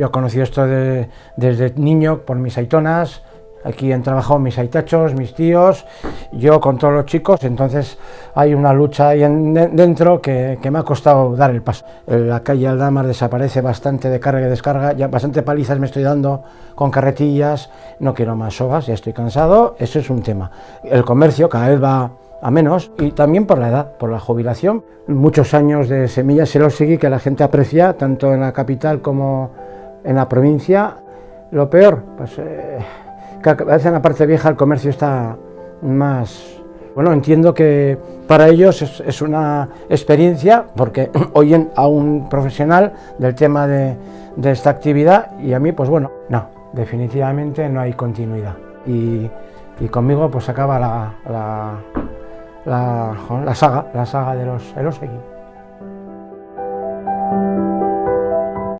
Yo he conocido esto desde niño por mis aitonas. Aquí han trabajado mis aitachos, mis tíos, yo con todos los chicos, entonces hay una lucha ahí dentro que me ha costado dar el paso. La calle Aldamar desaparece bastante de carga y descarga, ya bastante palizas me estoy dando con carretillas, no quiero más sogas, ya estoy cansado, eso es un tema. El comercio cada vez va a menos y también por la edad, por la jubilación. Muchos años de semillas erosigui que la gente aprecia, tanto en la capital como en la provincia. Lo peor, pues... a veces en la parte vieja el comercio está más... Bueno, entiendo que para ellos es una experiencia porque oyen a un profesional del tema de esta actividad y a mí, pues bueno, no, definitivamente no hay continuidad. Y conmigo pues acaba la saga de los erosigui.